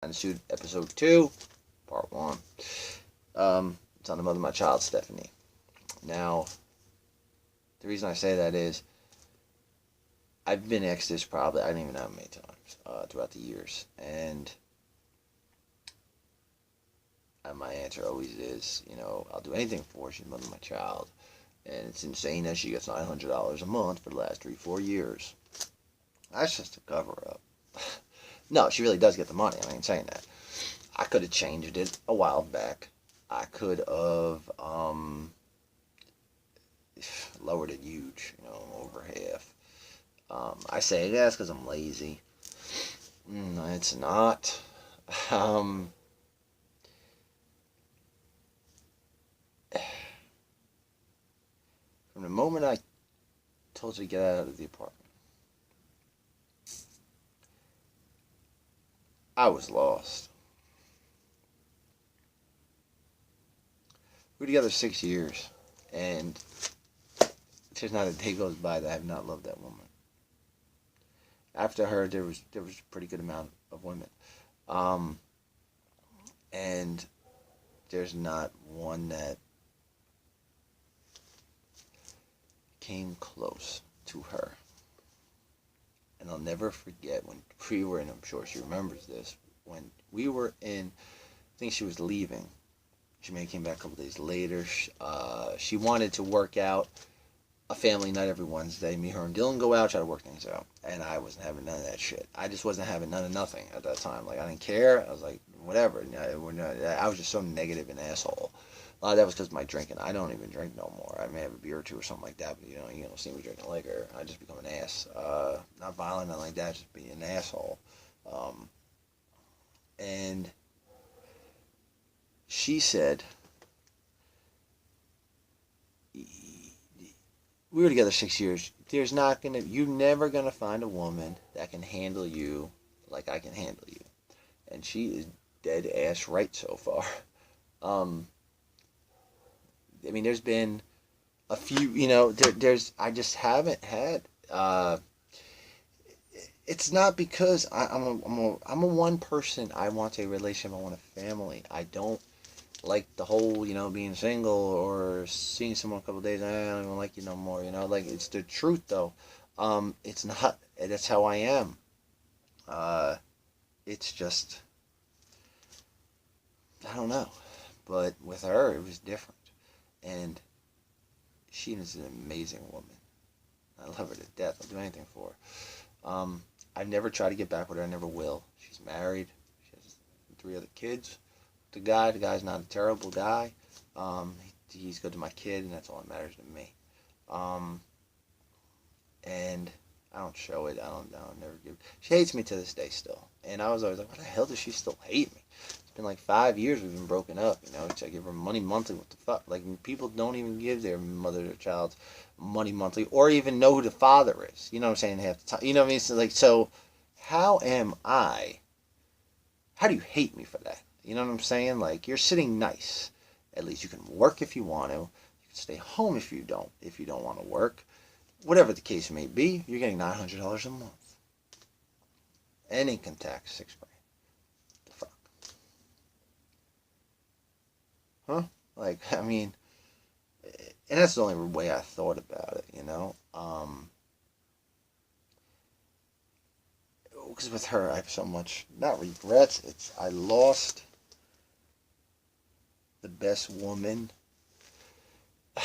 Unsued episode 2, part 1. It's on the mother of my child, Stephanie. Now, the reason I say that is, I've been asked this probably, I don't even know how many times, throughout the years. And my answer always is, I'll do anything for her. She's the mother of my child. And it's insane that she gets $900 a month for the last 3-4 years. That's just a cover-up. No, she really does get the money. I ain't saying that. I could have changed it a while back. I could have lowered it huge, over half. I say yes because I'm lazy. It's not. From the moment I told you to get out of the apartment, I was lost. We were together 6 years, and there's not a day goes by that I have not loved that woman. After her, there was a pretty good amount of women, and there's not one that came close to her. And I'll never forget when we were in, I'm sure she remembers this, when we were in, I think she was leaving. She may have came back a couple days later. She wanted to work out a family night every Wednesday. Me, her, and Dylan go out, try to work things out. And I wasn't having none of that shit. I just wasn't having none of nothing at that time. Like, I didn't care. I was like, whatever. I was just so negative and asshole. A lot of that was because of my drinking. I don't even drink no more. I may have a beer or two or something like that, but you don't see me drinking liquor. I just become an ass. Not violent, nothing like that, just being an asshole. And she said, we were together 6 years. You're never gonna find a woman that can handle you like I can handle you. And she is dead ass right so far. There's been a few, I just haven't had, it's not because I'm a one person. I want a relationship. I want a family. I don't like the whole, being single or seeing someone a couple of days. I don't even like you no more, like, it's the truth though. It's not, that's how I am. It's just, I don't know. But with her, it was different. And she is an amazing woman. I love her to death. I'll do anything for her. I've never tried to get back with her. I never will. She's married. She has 3 other kids. The guy's not a terrible guy. He's good to my kid, and that's all that matters to me. And I don't show it. I don't never give. She hates me to this day still. And I was always like, what the hell does she still hate me? It's been like 5 years we've been broken up. I give her money monthly. What the fuck? Like, people don't even give their mother or child money monthly, or even know who the father is. You know what I'm saying? Half the time. You know what I mean? So how am I? How do you hate me for that? You know what I'm saying? Like, you're sitting nice. At least you can work if you want to. You can stay home if you don't want to work. Whatever the case may be, you're getting $900 a month. And income tax, $6,000. The fuck? Huh? Like, and that's the only way I thought about it, Because with her, I have so much, not regrets, I lost the best woman I've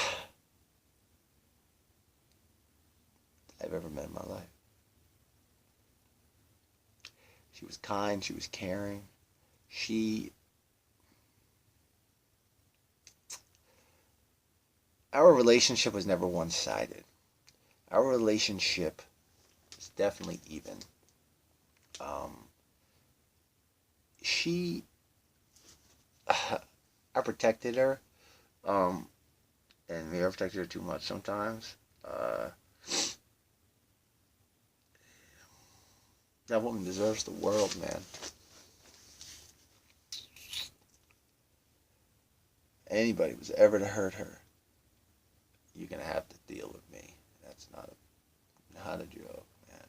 ever met in my life. She was kind, she was caring. Our relationship was never one-sided. Our relationship is definitely even. I protected her, and maybe I protected her too much sometimes. That woman deserves the world, man. Anybody who's ever to hurt her, you're gonna have to deal with me. That's not a joke, man.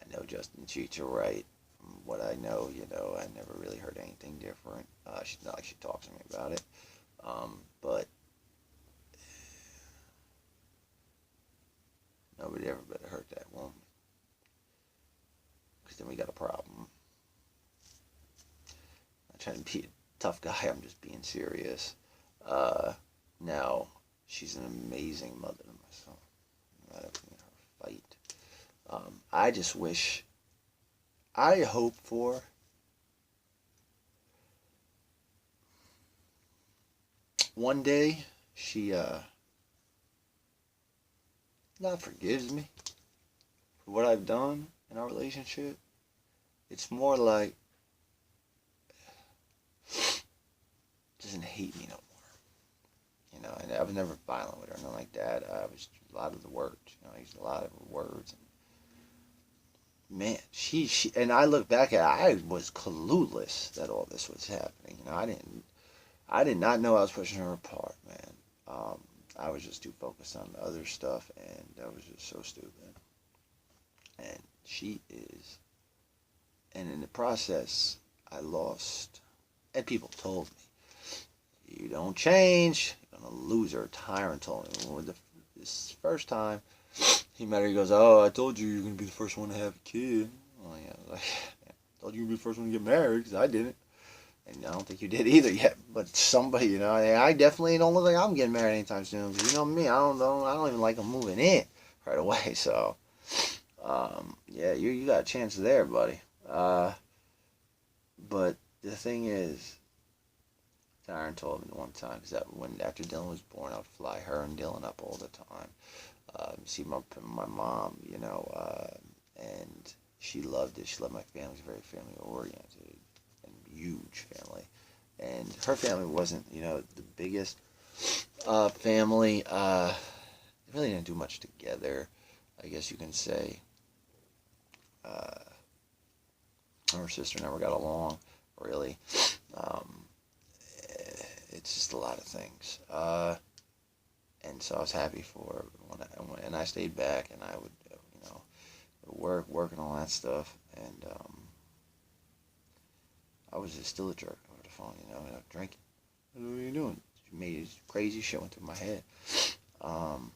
I know Justin treats her right. what I know, I never really heard anything different. She's not like she talks to me about it. But nobody ever better hurt that woman. Because then we got a problem. I'm trying to be a tough guy. I'm just being serious. Now, she's an amazing mother to my son. I'm not having her fight. I just wish, I hope for one day she not forgives me for what I've done in our relationship. It's more like doesn't hate me no more. And I was never violent with her, nothing like that. I was a lot of the words. I used a lot of words. And man, she and I look back at it, I was clueless that all this was happening. I did not know I was pushing her apart, man. I was just too focused on the other stuff, and that was just so stupid. And she is, and in the process, I lost, and people told me, you don't change, you're gonna lose her. Tyrant told me this first time he met her, he goes, oh, I told you you're gonna be the first one to have a kid. Oh yeah, I told you you'd be the first one to get married, because I didn't. And I don't think you did either yet, but somebody, I definitely don't look like I'm getting married anytime soon. Because you know me, I don't even like them moving in right away. So, yeah, you got a chance there, buddy. But the thing is, Tyron told me one time, because after Dylan was born, I would fly her and Dylan up all the time. See my mom, and she loved it. She loved my family. She was very family oriented. Huge family, and her family wasn't the biggest family. They really didn't do much together, I guess you can say. Her sister never got along, really. It's just a lot of things, and so I was happy for her and I stayed back, and I would work and all that stuff, and I was just still a jerk over the phone, drinking. What are you doing? She made crazy shit went through my head. And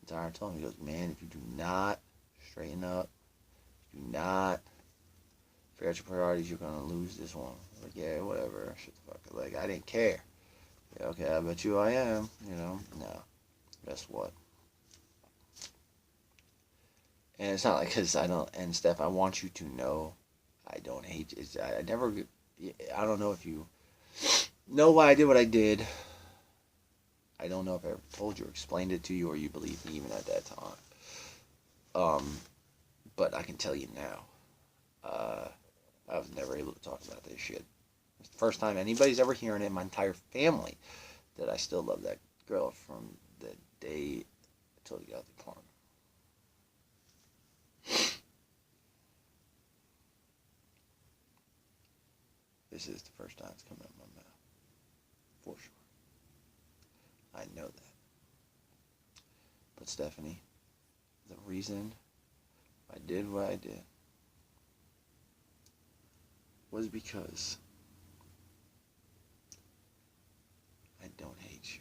Tyron told me, he goes, man, if you do not straighten up, do not figure out your priorities, you're gonna lose this one. I'm like, yeah, whatever. Shut the fuck up. Like, I didn't care. Yeah, okay, I bet you I am. No. Guess what? And it's not like, because I don't, and Steph, I want you to know, I don't hate you. I don't know if you know why I did what I did. I don't know if I ever told you or explained it to you, or you believed me even at that time. But I can tell you now, I was never able to talk about this shit. It's the first time anybody's ever hearing it in my entire family that I still love that girl from the day until he got the apartment. This is the first time it's come out of my mouth. For sure. I know that. But Stephanie, the reason I did what I did was because I don't hate you.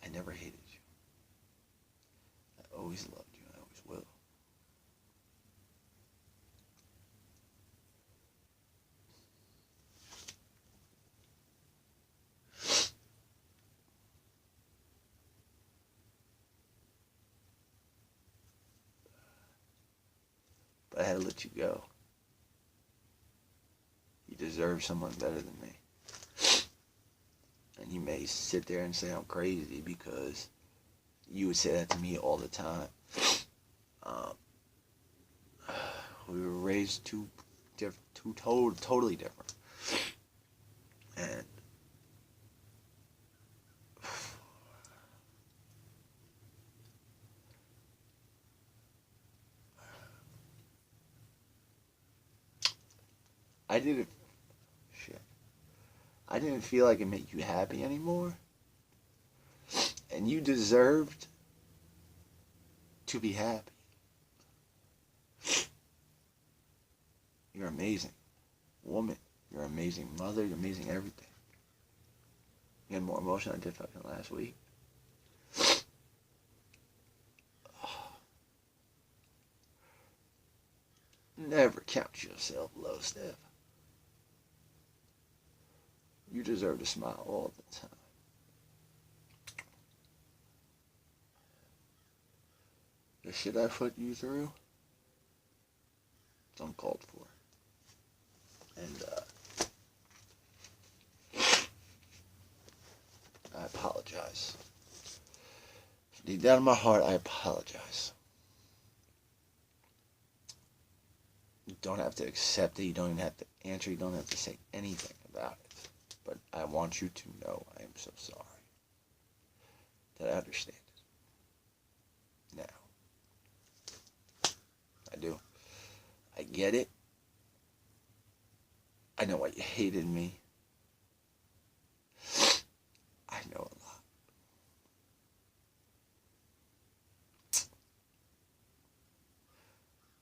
I never hated you. I always loved you, and I always will. But I had to let you go. You deserve someone better than me. And you may sit there and say I'm crazy because you would say that to me all the time. We were raised totally different. And I didn't feel like it made you happy anymore. And you deserved to be happy. You're amazing. Woman, you're an amazing mother, you're amazing everything. You had more emotion than I did fucking last week. Never count yourself low, Steph. You deserve to smile all the time. The shit I put you through, it's uncalled for. And I apologize. Deep down in my heart, I apologize. You don't have to accept it. You don't even have to answer. You don't have to say anything about it. But I want you to know I am so sorry. That I understand it. Now. I do. I get it. I know why you hated me. I know a lot.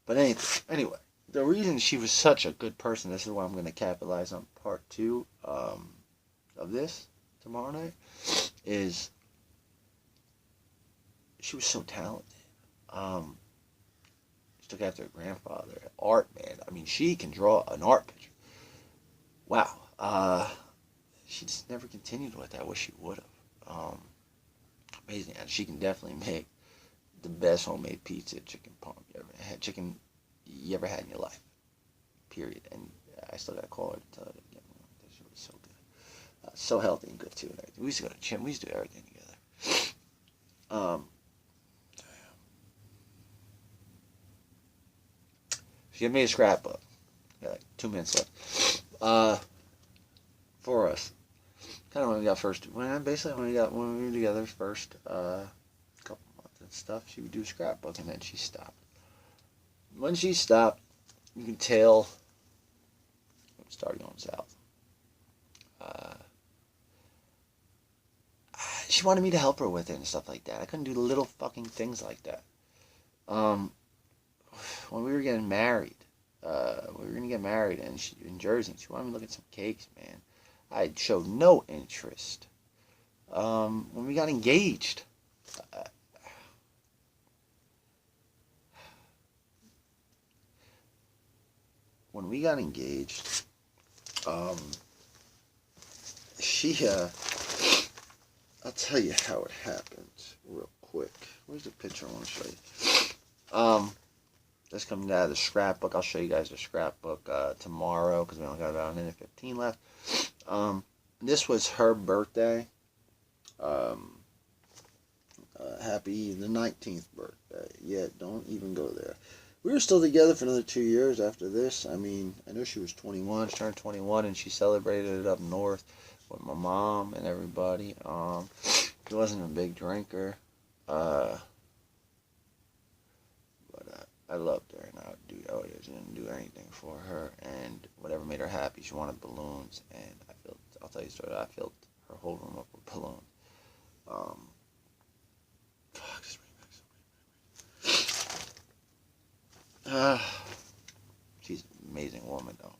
But anyway, the reason she was such a good person, this is why I'm going to capitalize on part 2 of this tomorrow night, is she was so talented. She took after her grandfather. Art, man. I mean, she can draw an art picture. Wow. She just never continued with that. I wish she would have. Amazing. And she can definitely make the best homemade pizza, chicken parm you ever had in your life. Period. And I still gotta call her to tell her to get me one. That shit was so good. So healthy and good too. And everything. We used to go to the gym. We used to do everything together. She gave me a scrapbook. Got like 2 minutes left. For us. Kind of when we got first. Basically when we were together first. Couple months and stuff. She would do a scrapbook and then she stopped. When she stopped, you can tell it started going south. She wanted me to help her with it and stuff like that. I couldn't do little fucking things like that. When we were getting married, we were gonna get married in Jersey. She wanted me to look at some cakes, man. I showed no interest. When we got engaged, I'll tell you how it happened real quick. Where's the picture I want to show you? That's coming out of the scrapbook. I'll show you guys the scrapbook tomorrow because we only got about a minute 15 left. This was her birthday. Happy the 19th birthday. Yeah, don't even go there. We were still together for another 2 years after this. I mean, I know she was 21. She turned 21 and she celebrated it up north with my mom and everybody. She wasn't a big drinker. But I loved her and I didn't do anything for her, and whatever made her happy. She wanted balloons, and I'll tell you a story. I filled her whole room up with balloons. Just bring back so she's an amazing woman, though.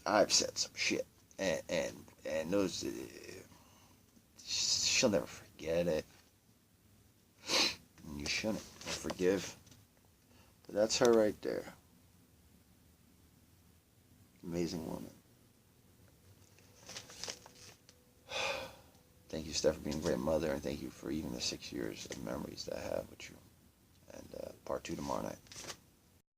I've said some shit, and those, she'll never forget it. And you shouldn't forgive. But that's her right there. Amazing woman. Thank you, Steph, for being a great mother, and thank you for even the 6 years of memories that I have with you. And part 2 tomorrow night.